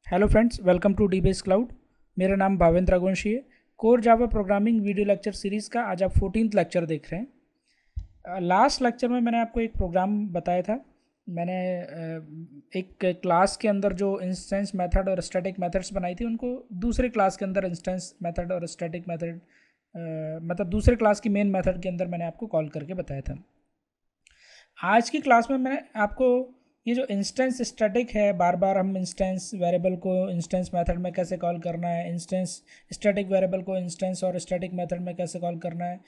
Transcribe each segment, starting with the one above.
Hello friends, welcome to dbase cloud. मेरा नाम भावेंद्र रघुवंशी है। Core java programming video lecture series का आज आप 14th लेक्चर देख रहे हैं। लास्ट लेक्चर में मैंने आपको एक प्रोग्राम बताया था। मैंने एक क्लास के अंदर जो इंस्टेंस मेथड और स्टैटिक मेथड्स बनाई थी, उनको दूसरे क्लास के अंदर इंस्टेंस मेथड और स्टैटिक मेथड मतलब दूसरे क्लास की मेन मेथड के अंदर मैंने आपको कॉल करके बताया था। आज की क्लास में मैं आपको ये जो इंस्टेंस स्टैटिक है, बार बार हम इंस्टेंस वेरिएबल को इंस्टेंस मेथड में कैसे कॉल करना है, इंस्टेंस स्टैटिक वेरिएबल को इंस्टेंस और स्टैटिक मेथड में कैसे कॉल करना है,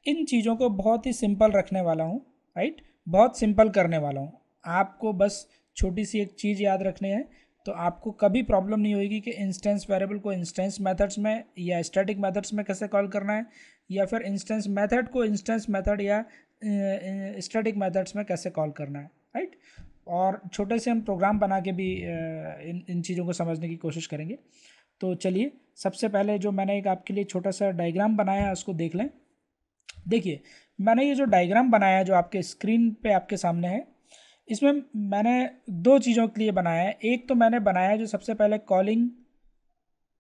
इन चीज़ों को बहुत ही सिंपल रखने वाला हूँ। राइट, बहुत सिंपल करने वाला हूँ। आपको बस छोटी सी एक चीज़ याद रखनी है, तो आपको कभी प्रॉब्लम नहीं होगी कि इंस्टेंस वेरिएबल को इंस्टेंस मेथड्स में या स्टैटिक मेथड्स में कैसे कॉल करना है, या फिर इंस्टेंस मेथड को इंस्टेंस मेथड या स्टैटिक मेथड्स में कैसे कॉल करना है। राइट, और छोटे से हम प्रोग्राम बना के भी इन चीज़ों को समझने की कोशिश करेंगे। तो चलिए, सबसे पहले जो मैंने एक आपके लिए छोटा सा डायग्राम बनाया है उसको देख लें। देखिए, मैंने ये जो डायग्राम बनाया है जो आपके स्क्रीन पे आपके सामने है, इसमें मैंने दो चीज़ों के लिए बनाया है। एक तो मैंने बनाया है जो सबसे पहले calling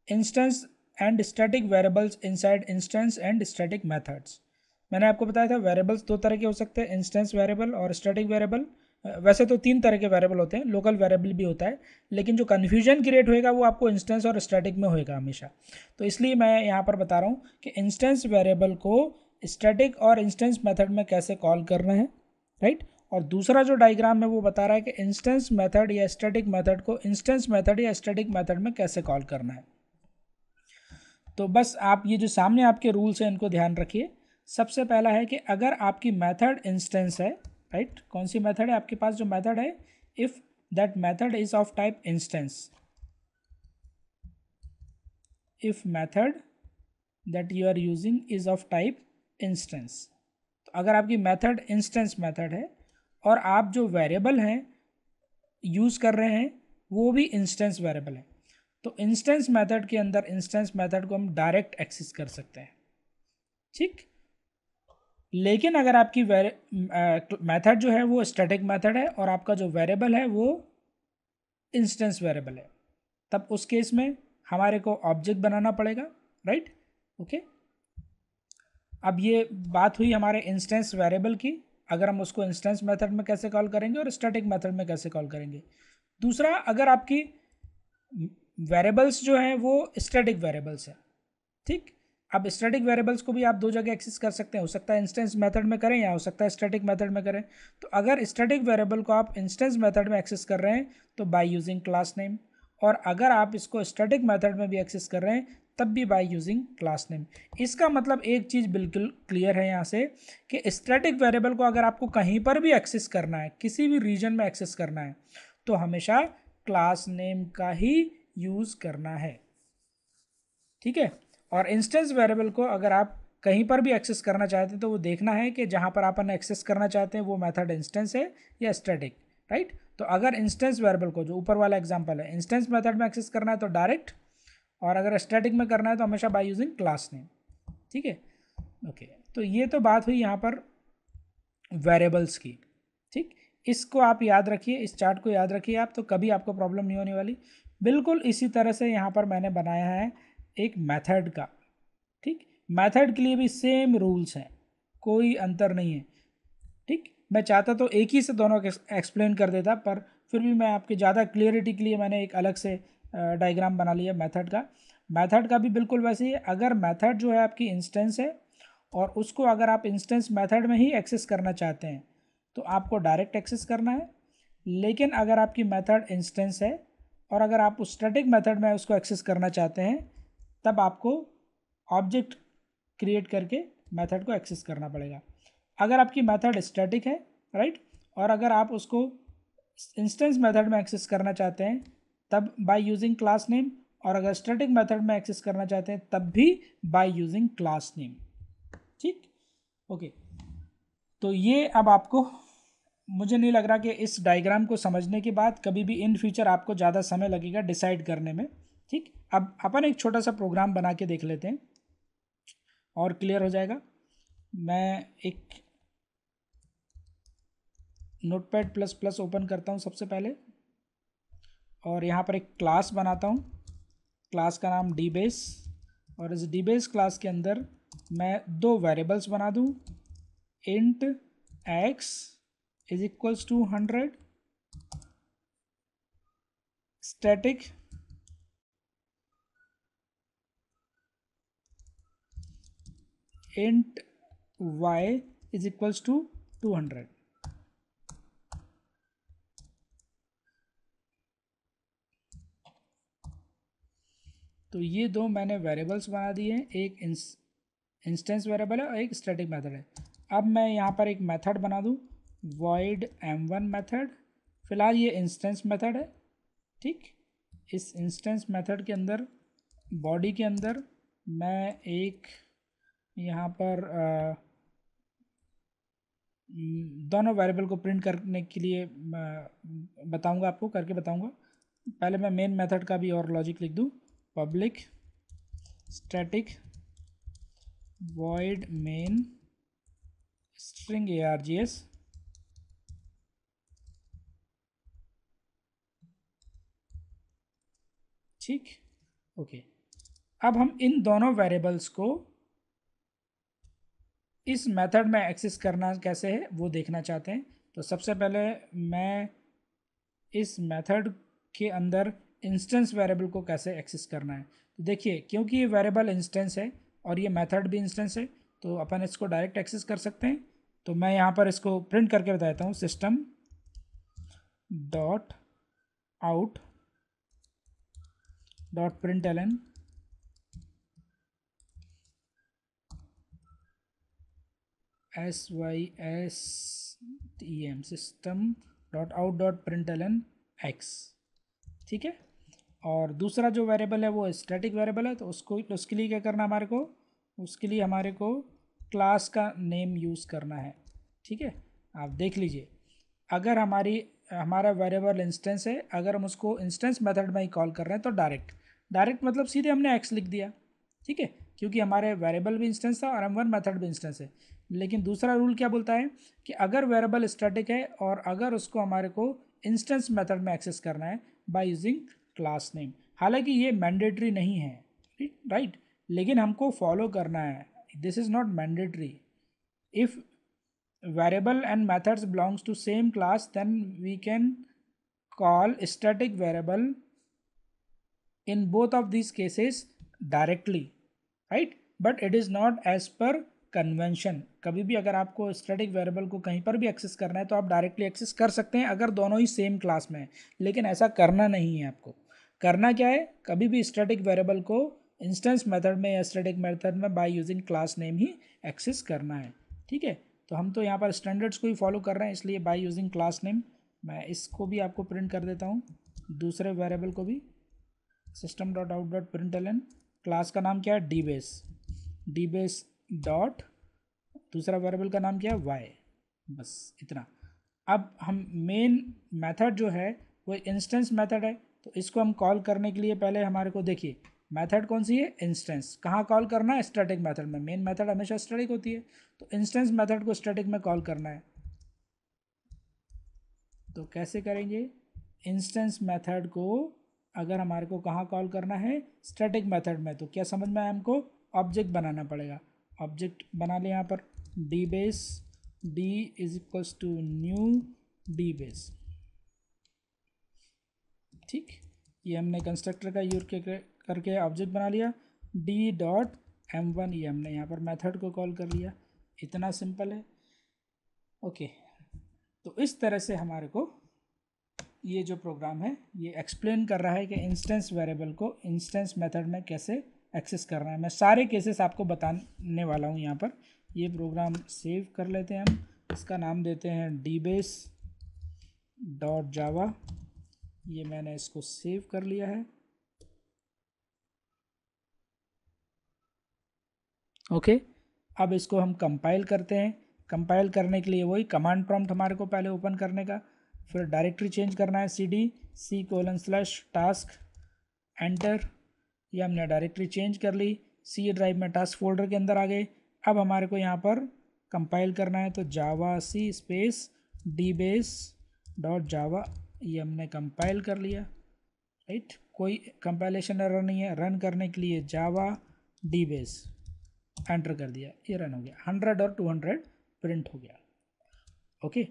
instance and static variables inside instance and static methods. मैंने आपको बताया था वेरिएबल्स दो तरह के हो सकते हैं, इंस्टेंस वेरिएबल और स्टैटिक वेरिएबल। वैसे तो तीन तरह के वेरिएबल होते हैं, लोकल वेरिएबल भी होता है, लेकिन जो कन्फ्यूजन क्रिएट होएगा वो आपको इंस्टेंस और स्टैटिक में होएगा हमेशा। तो इसलिए मैं यहाँ पर बता रहा हूँ कि इंस्टेंस वेरिएबल को स्टैटिक और इंस्टेंस मेथड में कैसे कॉल करना है। राइट, और दूसरा जो डायग्राम है वो बता रहा है कि इंस्टेंस मेथड या स्टैटिक मेथड को इंस्टेंस मेथड या स्टैटिक मेथड में कैसे कॉल करना है। तो बस आप ये जो सामने आपके रूल्स हैं इनको ध्यान रखिए। सबसे पहला है कि अगर आपकी मेथड इंस्टेंस है, राइट, कौन सी मेथड है आपके पास, जो मेथड है, if that method is of type instance, if method that you are using is of type instance. तो अगर आपकी मेथड इंस्टेंस मेथड है और आप जो वेरिएबल हैं यूज़ कर रहे हैं वो भी इंस्टेंस वेरिएबल है, तो इंस्टेंस मेथड के अंदर इंस्टेंस मेथड को हम डायरेक्ट एक्सेस कर सकते हैं। ठीक, लेकिन अगर आपकी मेथड जो है वो स्टैटिक मेथड है और आपका जो वेरिएबल है वो इंस्टेंस वेरिएबल है, तब उस केस में हमारे को ऑब्जेक्ट बनाना पड़ेगा। Right, okay. अब ये बात हुई हमारे इंस्टेंस वेरिएबल की, अगर हम उसको इंस्टेंस मेथड में कैसे कॉल करेंगे और स्टैटिक मेथड में कैसे कॉल करेंगे। दूसरा, अगर आपकी वेरिएबल्स जो हैं वो स्टैटिक वेरिएबल्स हैं, ठीक। अब स्टैटिक वेरिएबल्स को भी आप दो जगह एक्सेस कर सकते हैं, हो सकता है इंस्टेंस मेथड में करें या हो सकता है स्टैटिक मेथड में करें। तो अगर स्टैटिक वेरिएबल को आप इंस्टेंस मेथड में एक्सेस कर रहे हैं तो बाय यूजिंग क्लास नेम, और अगर आप इसको स्टैटिक मेथड में भी एक्सेस कर रहे हैं तब भी बाय यूजिंग क्लास नेम। इसका मतलब एक चीज़ बिल्कुल क्लियर है यहाँ से कि स्टैटिक वेरिएबल को अगर आपको कहीं पर भी एक्सेस करना है, किसी भी रीजन में एक्सेस करना है, तो हमेशा क्लास नेम का ही यूज़ करना है। ठीक है, और इंस्टेंस वेरिएबल को अगर आप कहीं पर भी एक्सेस करना चाहते हैं तो वो देखना है कि जहाँ पर अपन एक्सेस करना चाहते हैं वो मेथड इंस्टेंस है या स्टैटिक। राइट, तो अगर इंस्टेंस वेरिएबल को, जो ऊपर वाला एग्जांपल है, इंस्टेंस मेथड में एक्सेस करना है तो डायरेक्ट, और अगर स्टैटिक में करना है तो हमेशा बाय यूजिंग क्लास नेम। ठीक है, ओके। तो ये तो बात हुई यहाँ पर वेरिएबल्स की। ठीक, इसको आप याद रखिए, इस चार्ट को याद रखिए आप, तो कभी आपको प्रॉब्लम नहीं होने वाली। बिल्कुल इसी तरह से यहाँ पर मैंने बनाया है एक मेथड का। ठीक, मेथड के लिए भी सेम रूल्स हैं, कोई अंतर नहीं है। ठीक, मैं चाहता तो एक ही से दोनों के एक्सप्लेन कर देता, पर फिर भी मैं आपके ज़्यादा क्लियरिटी के लिए मैंने एक अलग से डायग्राम बना लिया मेथड का। मेथड का भी बिल्कुल वैसे ही है। अगर मेथड जो है आपकी इंस्टेंस है और उसको अगर आप इंस्टेंस मेथड में ही एक्सेस करना चाहते हैं तो आपको डायरेक्ट एक्सेस करना है, लेकिन अगर आपकी मेथड इंस्टेंस है और अगर आप उस स्टैटिक मेथड में उसको एक्सेस करना चाहते हैं तब आपको ऑब्जेक्ट क्रिएट करके मेथड को एक्सेस करना पड़ेगा। अगर आपकी मेथड स्टैटिक है, राइट, और अगर आप उसको इंस्टेंस मेथड में एक्सेस करना चाहते हैं तब बाय यूजिंग क्लास नेम, और अगर स्टैटिक मेथड में एक्सेस करना चाहते हैं तब भी बाय यूजिंग क्लास नेम। ठीक, ओके। तो ये अब आपको, मुझे नहीं लग रहा कि इस डायग्राम को समझने के बाद कभी भी इन फ्यूचर आपको ज़्यादा समय लगेगा डिसाइड करने में। ठीक, अब अपन एक छोटा सा प्रोग्राम बना के देख लेते हैं और क्लियर हो जाएगा। मैं एक नोटपैड प्लस प्लस ओपन करता हूँ सबसे पहले, और यहाँ पर एक क्लास बनाता हूँ, क्लास का नाम dbase, और इस dbase क्लास के अंदर मैं दो वेरिएबल्स बना दूँ, int x is equals to 100, static int y is equals to 200। तो ये दो मैंने वेरिएबल्स बना दिए हैं, एक इंस्टेंस वेरिएबल है और एक स्टैटिक मेथड है। अब मैं यहाँ पर एक मेथड बना दूँ, void m1 मेथड। फिलहाल ये इंस्टेंस मेथड है, ठीक। इस इंस्टेंस मेथड के अंदर बॉडी के अंदर मैं एक यहाँ पर दोनों वेरिएबल को प्रिंट करने के लिए बताऊंगा, आपको करके बताऊंगा। पहले मैं मेन मेथड का भी और लॉजिक लिख दूँ, public static void main string args, ठीक, ओके। अब हम इन दोनों वेरिएबल्स को इस मेथड में एक्सेस करना कैसे है वो देखना चाहते हैं। तो सबसे पहले मैं इस मेथड के अंदर इंस्टेंस वेरिएबल को कैसे एक्सेस करना है। तो देखिए, क्योंकि ये वेरिएबल इंस्टेंस है और ये मेथड भी इंस्टेंस है, तो अपन इसको डायरेक्ट एक्सेस कर सकते हैं। तो मैं यहाँ पर इसको प्रिंट करके बताता हूँ, system dot out dot println SYSTEM system dot out dot println x, ठीक है। और दूसरा जो वेरिएबल है वो स्टैटिक वेरिएबल है, तो उसके लिए क्या करना हमारे को, उसके लिए हमारे को क्लास का नेम यूज़ करना है, ठीक है। आप देख लीजिए, अगर हमारा वेरिएबल इंस्टेंस है, अगर हम उसको इंस्टेंस मेथड में ही कॉल कर रहे हैं तो डायरेक्ट मतलब सीधे हमने x लिख दिया, ठीक है, क्योंकि हमारे वेरिएबल भी इंस्टेंस था और m1 मेथड भी इंस्टेंस है। लेकिन दूसरा रूल क्या बोलता है कि अगर वेरिएबल स्टैटिक है और अगर उसको हमारे को इंस्टेंस मेथड में एक्सेस करना है बाय यूजिंग क्लास नेम, हालांकि ये मैंडेटरी नहीं है, राइट, लेकिन हमको फॉलो करना है, this is not mandatory. If variable and methods belongs to same class, then we can call static variable in both of these cases directly, right, but it is not as per convention. कभी भी अगर आपको static variable को कहीं पर भी access करना है तो आप डायरेक्टली एक्सेस कर सकते हैं अगर दोनों ही सेम क्लास में है, लेकिन ऐसा करना नहीं है। आपको करना क्या है, कभी भी स्टैटिक वेरिएबल को इंस्टेंस मेथड में या स्टैटिक मेथड में बाय यूजिंग क्लास नेम ही एक्सेस करना है, ठीक है। तो हम तो यहाँ पर स्टैंडर्ड्स को ही फॉलो कर रहे हैं, इसलिए बाय यूजिंग क्लास नेम। मैं इसको भी आपको प्रिंट कर देता हूँ, दूसरे वेरिएबल को भी, system dot out dot println, class का नाम क्या है, dbase डॉट, दूसरा वेरिएबल का नाम क्या है, y, बस इतना। अब हम मेन मेथड जो है वो इंस्टेंस मेथड है, तो इसको हम कॉल करने के लिए पहले हमारे को देखिए मेथड कौन सी है, इंस्टेंस। कहाँ कॉल करना है, स्टैटिक मेथड में। मेन मेथड हमेशा स्टैटिक होती है, तो इंस्टेंस मेथड को स्टैटिक में कॉल करना है। तो कैसे करेंगे, इंस्टेंस मेथड को अगर हमारे को कहाँ कॉल करना है, स्टैटिक मेथड में, तो क्या समझ में आया, हमको ऑब्जेक्ट बनाना पड़ेगा। ऑब्जेक्ट बना ले यहाँ पर, dbase d is equals to new dbase, ठीक। ये हमने कंस्ट्रक्टर का यूज करके ऑब्जेक्ट बना लिया, d डॉट m1, ये हमने यहाँ पर मेथड को कॉल कर लिया, इतना सिंपल है, ओके। तो इस तरह से हमारे को ये जो प्रोग्राम है ये एक्सप्लेन कर रहा है कि इंस्टेंस वेरिएबल को इंस्टेंस मेथड में कैसे एक्सेस करना है। मैं सारे केसेस आपको बताने वाला हूँ यहाँ पर। ये प्रोग्राम सेव कर लेते हैं हम, इसका नाम देते हैं dbase डॉट जावा, ये मैंने इसको सेव कर लिया है, ओके। अब इसको हम कंपाइल करते हैं। कंपाइल करने के लिए वही कमांड प्रॉम्प्ट हमारे को पहले ओपन करने का, फिर डायरेक्टरी चेंज करना है, cd:/task एंटर, ये हमने डायरेक्टरी चेंज कर ली, सी ड्राइव में टास्क फोल्डर के अंदर आ गए। अब हमारे को यहाँ पर कंपाइल करना है, तो जावा सी स्पेस dbase डॉट जावा, ये हमने कंपाइल कर लिया, राइट, कोई कंपाइलेशन एरर नहीं है। रन करने के लिए जावा डीबेस एंटर कर दिया, ये रन हो गया, 100 और 200 प्रिंट हो गया। ओके,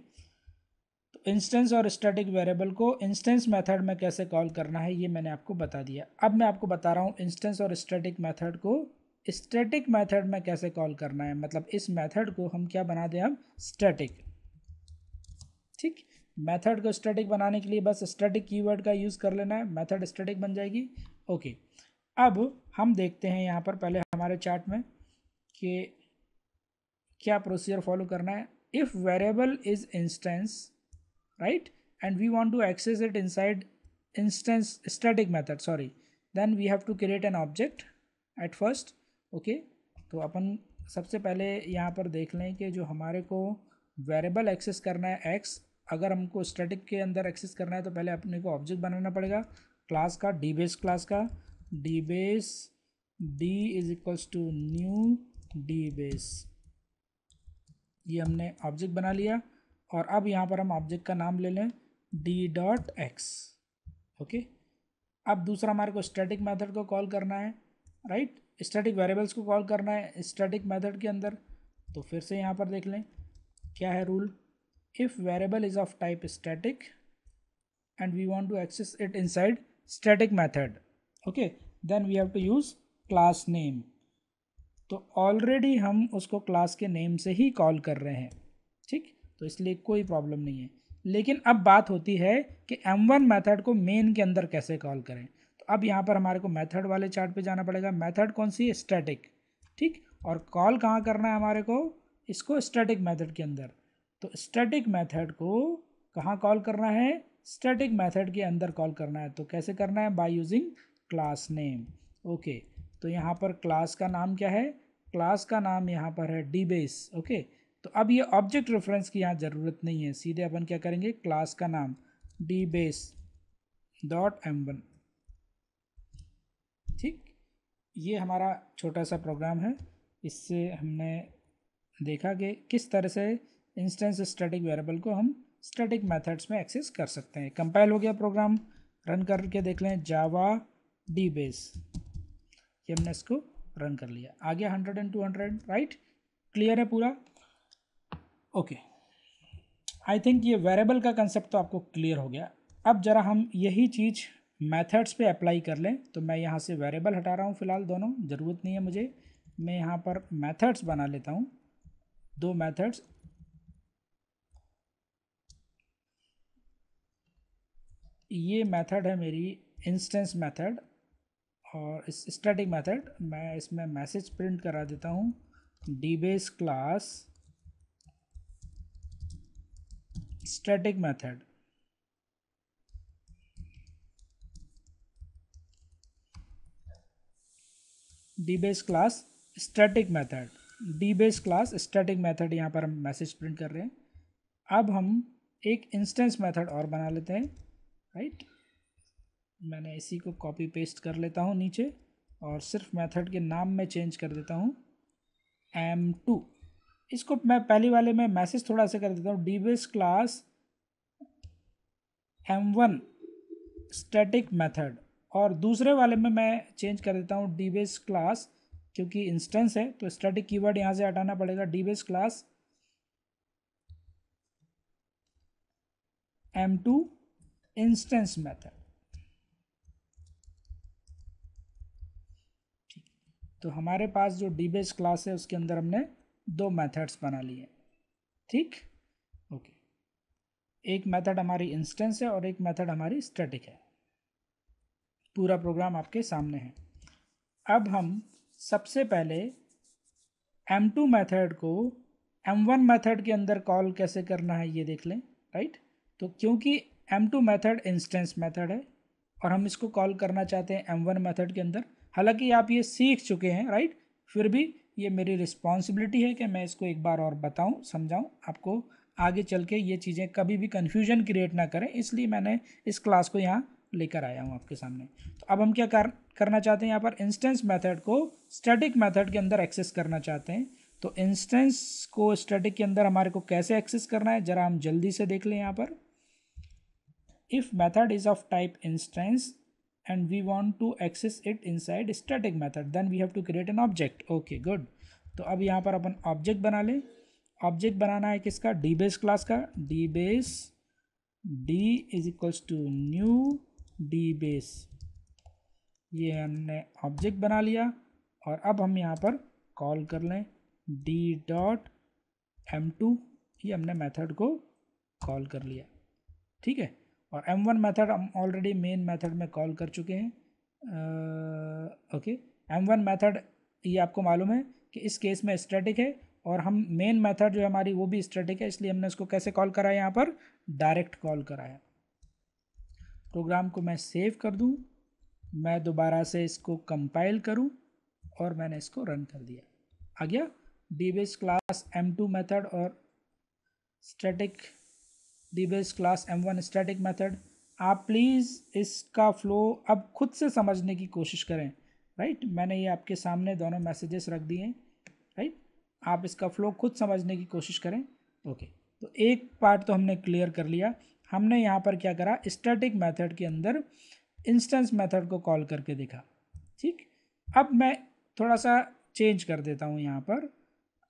तो इंस्टेंस और स्टैटिक वेरिएबल को इंस्टेंस मेथड में कैसे कॉल करना है ये मैंने आपको बता दिया। अब मैं आपको बता रहा हूँ इंस्टेंस और स्टैटिक मेथड को स्टैटिक मेथड में कैसे कॉल करना है, मतलब इस मेथड को हम क्या बना दें, हम स्टैटिक। ठीक, मेथड को स्टैटिक बनाने के लिए बस स्टैटिक कीवर्ड का यूज़ कर लेना है, मेथड स्टैटिक बन जाएगी। ओके, अब हम देखते हैं यहाँ पर पहले हमारे चार्ट में कि क्या प्रोसीजर फॉलो करना है। If variable is instance, right, and we want to access it inside instance static method, sorry, then we have to create an object at first। okay, तो अपन सबसे पहले यहाँ पर देख लें कि जो हमारे को वेरिएबल एक्सेस करना है x, अगर हमको स्टैटिक के अंदर एक्सेस करना है तो पहले अपने को ऑब्जेक्ट बनाना पड़ेगा क्लास का, डीबेस क्लास का। Dbase D is equals to new dbase, ये हमने ऑब्जेक्ट बना लिया। और अब यहाँ पर हम ऑब्जेक्ट का नाम ले लें d.x। ओके, अब दूसरा हमारे को स्टैटिक मेथड को कॉल करना है, राइट, स्टैटिक वेरिएबल्स को कॉल करना है स्टैटिक मेथड के अंदर। तो फिर से यहाँ पर देख लें क्या है rule. If variable is of type static and we want to access it inside static method, okay, then we have to use class name. तो ऑलरेडी हम उसको क्लास के नेम से ही कॉल कर रहे हैं, ठीक, तो इसलिए कोई प्रॉब्लम नहीं है। लेकिन अब बात होती है कि m1 मेथड को मेन के अंदर कैसे कॉल करें। तो अब यहाँ पर हमारे को मेथड वाले चार्ट पे जाना पड़ेगा। मेथड कौन सी है, स्टैटिक, ठीक, और कॉल कहाँ करना है हमारे को, इसको स्टैटिक मेथड के अंदर। तो स्टैटिक मेथड को कहाँ कॉल करना है, स्टैटिक मेथड के अंदर कॉल करना है। तो कैसे करना है, by using class name. Okay, तो यहाँ पर क्लास का नाम क्या है, क्लास का नाम यहाँ पर है डीबेस। ओके, तो अब ये ऑब्जेक्ट रेफरेंस की यहाँ ज़रूरत नहीं है, सीधे अपन क्या करेंगे, क्लास का नाम डीबेस डॉट m1। ठीक, ये हमारा छोटा सा प्रोग्राम है, इससे हमने देखा कि किस तरह से इंस्टेंस स्टैटिक वेरिएबल को हम स्टैटिक मेथड्स में एक्सेस कर सकते हैं। कंपाइल हो गया प्रोग्राम, रन करके देख लें, जावा डीबेस, ये हमने इसको रन कर लिया, आ गया 100 और 200, राइट, क्लियर है पूरा। ओके, आई थिंक ये वेरिएबल का कंसेप्ट तो आपको क्लियर हो गया। अब ज़रा हम यही चीज़ मेथड्स पे अप्लाई कर लें। तो मैं यहाँ से वेरिएबल हटा रहा हूँ फ़िलहाल, दोनों ज़रूरत नहीं है मुझे। मैं यहाँ पर मेथड्स बना लेता हूँ, दो मेथड्स। ये मेथड है मेरी इंस्टेंस मेथड, और इस स्टैटिक मेथड मैं इसमें मैसेज प्रिंट करा देता हूँ, dbase class static method. Dbase class static method, dbase class static method, यहाँ पर हम मैसेज प्रिंट कर रहे हैं। अब हम एक इंस्टेंस मेथड और बना लेते हैं, राइट, मैंने इसी को कॉपी पेस्ट कर लेता हूँ नीचे, और सिर्फ मेथड के नाम में चेंज कर देता हूँ m2। इसको मैं पहले वाले में मैसेज थोड़ा सा कर देता हूँ, dbase class m1 static method, और दूसरे वाले में मैं चेंज कर देता हूँ डीबेस क्लास, क्योंकि इंस्टेंस है तो स्टैटिक कीवर्ड यहाँ से हटाना पड़ेगा, डीबेस क्लास m2 इंस्टेंस मेथड। तो हमारे पास जो डीबेस क्लास है उसके अंदर हमने दो मेथड्स बना लिए, ठीक, ओके, एक मेथड हमारी इंस्टेंस है और एक मेथड हमारी स्टैटिक है। पूरा प्रोग्राम आपके सामने है। अब हम सबसे पहले m2 मेथड को m1 मेथड के अंदर कॉल कैसे करना है ये देख लें, राइट। तो क्योंकि m2 मेथड इंस्टेंस मेथड है और हम इसको कॉल करना चाहते हैं m1 मेथड के अंदर, हालांकि आप ये सीख चुके हैं, राइट, फिर भी ये मेरी रिस्पॉन्सिबिलिटी है कि मैं इसको एक बार और बताऊं, समझाऊं आपको, आगे चल के ये चीज़ें कभी भी कन्फ्यूजन क्रिएट ना करें, इसलिए मैंने इस क्लास को यहाँ लेकर आया हूँ आपके सामने। तो अब हम क्या करना चाहते हैं, यहाँ पर इंस्टेंस मेथड को स्टैटिक मेथड के अंदर एक्सेस करना चाहते हैं। तो इंस्टेंस को स्टैटिक के अंदर हमारे को कैसे एक्सेस करना है, ज़रा हम जल्दी से देख लें। यहाँ पर if method is of type instance and we want to access it inside static method, then we have to create an object. Okay, good. तो अब यहाँ पर अपन ऑब्जेक्ट बना लें. ऑब्जेक्ट बनाना है किसका? डीबेस क्लास का. Dbase D is equals to new dbase. ये हमने ऑब्जेक्ट बना लिया और अब हम यहाँ पर कॉल कर लें d.m2. ये हमने मेथड को कॉल कर लिया. ठीक है. और m1 मेथड हम ऑलरेडी मेन मेथड में कॉल कर चुके हैं. ओके. m1 मेथड ये आपको मालूम है कि इस केस में स्टैटिक है और हम मेन मेथड जो है हमारी वो भी स्टैटिक है, इसलिए हमने इसको कैसे कॉल करा है? यहाँ पर डायरेक्ट कॉल करा है. प्रोग्राम को मैं सेव कर दूँ, मैं दोबारा से इसको कंपाइल करूँ और मैंने इसको रन कर दिया. आ गया डीबेस क्लास m2 मेथड और static dbase class m1 static method. आप प्लीज़ इसका फ्लो अब खुद से समझने की कोशिश करें. राइट, मैंने ये आपके सामने दोनों मैसेजेस रख दिए हैं. राइट, आप इसका फ्लो खुद समझने की कोशिश करें. ओके, तो एक पार्ट तो हमने क्लियर कर लिया. हमने यहाँ पर क्या करा? स्टैटिक मेथड के अंदर इंस्टेंस मेथड को कॉल करके देखा. ठीक. अब मैं थोड़ा सा चेंज कर देता हूँ यहाँ पर.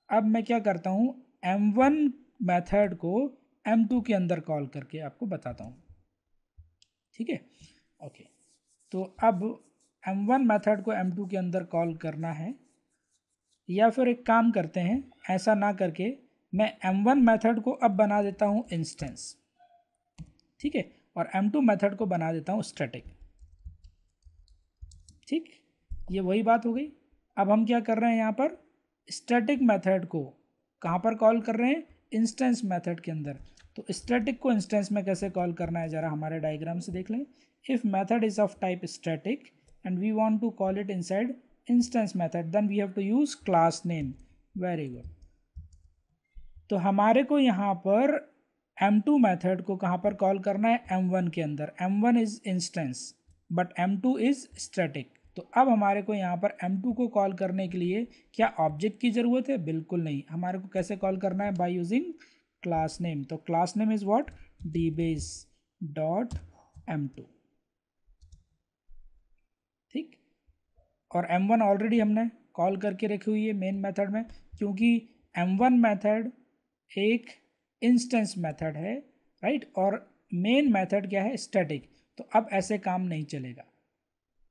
अब मैं क्या करता हूँ? m1 मेथड को m2 के अंदर कॉल करके आपको बताता हूँ. ठीक है. ओके, तो अब m1 मेथड को m2 के अंदर कॉल करना है, या फिर एक काम करते हैं, ऐसा ना करके मैं m1 मेथड को अब बना देता हूँ इंस्टेंस. ठीक है. और m2 मेथड को बना देता हूँ स्टैटिक. ठीक, ये वही बात हो गई. अब हम क्या कर रहे हैं? यहाँ पर स्टैटिक मेथड को कहाँ पर कॉल कर रहे हैं? इंस्टेंस मेथड के अंदर. तो स्टैटिक को इंस्टेंस में कैसे कॉल करना है ज़रा हमारे डायग्राम से देख लें. If method is of type static and we want to call it inside instance method, then we have to use class name. Very good. तो हमारे को यहाँ पर m2 मेथड को कहाँ पर कॉल करना है? m1 के अंदर. m1 is instance but m2 is static. तो अब हमारे को यहाँ पर m2 को कॉल करने के लिए क्या ऑब्जेक्ट की ज़रूरत है? बिल्कुल नहीं. हमारे को कैसे कॉल करना है? By using class name. तो class name is what? dbase dot m2. ठीक. और m1 ऑलरेडी हमने कॉल करके रखी हुई है मेन मेथड में, क्योंकि m1 मेथड एक इंस्टेंस मेथड है. राइट, और मेन मेथड क्या है? स्टैटिक. तो अब ऐसे काम नहीं चलेगा.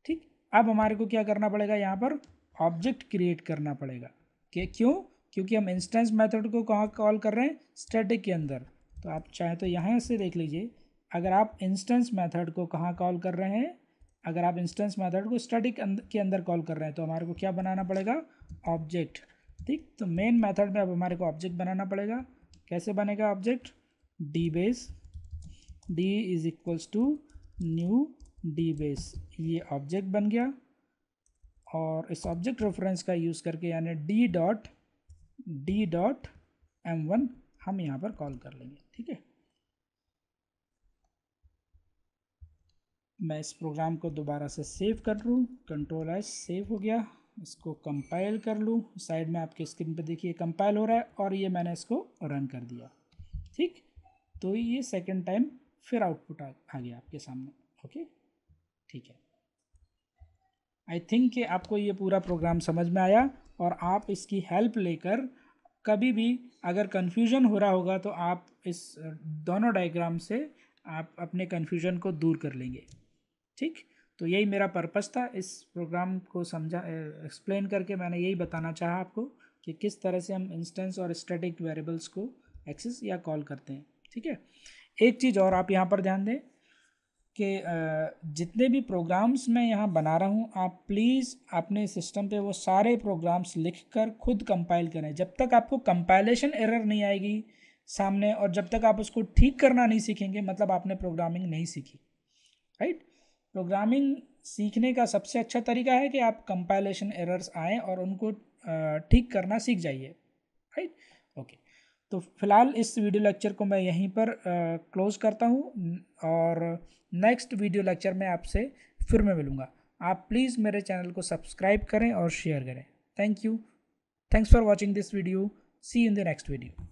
ठीक. अब हमारे को क्या करना पड़ेगा? यहाँ पर ऑब्जेक्ट क्रिएट करना पड़ेगा. क्यों? क्योंकि हम इंस्टेंस मेथड को कहाँ कॉल कर रहे हैं? स्टैटिक के अंदर. तो आप चाहे तो यहाँ से देख लीजिए, अगर आप इंस्टेंस मेथड को कहाँ कॉल कर रहे हैं? अगर आप इंस्टेंस मेथड को स्टैटिक के अंदर कॉल कर रहे हैं तो हमारे को क्या बनाना पड़ेगा? ऑब्जेक्ट. ठीक. तो मेन मेथड में अब हमारे को ऑब्जेक्ट बनाना पड़ेगा. कैसे बनेगा object? Dbase D is equals to new dbase. ये ऑब्जेक्ट बन गया और इस ऑब्जेक्ट रेफरेंस का यूज़ करके यानी d डॉट m1 हम यहाँ पर कॉल कर लेंगे. ठीक है. मैं इस प्रोग्राम को दोबारा से सेव कर लूँ. Ctrl+S सेव हो गया. इसको कंपाइल कर लूँ. साइड में आपके स्क्रीन पे देखिए कंपाइल हो रहा है और ये मैंने इसको रन कर दिया. ठीक. तो ये सेकंड टाइम फिर आउटपुट आ गया आपके सामने. ओके. ठीक है. आई थिंक कि आपको ये पूरा प्रोग्राम समझ में आया और आप इसकी हेल्प लेकर कभी भी अगर कन्फ्यूजन हो रहा होगा तो आप इस दोनों डायग्राम से आप अपने कन्फ्यूजन को दूर कर लेंगे. ठीक. तो यही मेरा पर्पस था इस प्रोग्राम को एक्सप्लेन करके. मैंने यही बताना चाहा आपको कि किस तरह से हम इंस्टेंस और स्टैटिक वेरिएबल्स को एक्सेस या कॉल करते हैं. ठीक है. एक चीज़ और आप यहाँ पर ध्यान दें कि जितने भी प्रोग्राम्स मैं यहाँ बना रहा हूँ, आप प्लीज़ अपने सिस्टम पे वो सारे प्रोग्राम्स लिखकर खुद कंपाइल करें. जब तक आपको कंपाइलेशन एरर नहीं आएगी सामने और जब तक आप उसको ठीक करना नहीं सीखेंगे, मतलब आपने प्रोग्रामिंग नहीं सीखी. राइट. प्रोग्रामिंग सीखने का सबसे अच्छा तरीका है कि आप कंपाइलेशन एरर्स आएँ और उनको ठीक करना सीख जाइए. राइट. ओके. तो फिलहाल इस वीडियो लेक्चर को मैं यहीं पर क्लोज़ करता हूँ और नेक्स्ट वीडियो लेक्चर में आपसे फिर मैं मिलूँगा. आप प्लीज़ मेरे चैनल को सब्सक्राइब करें और शेयर करें. Thank you. Thanks for watching this video. See you in the next video.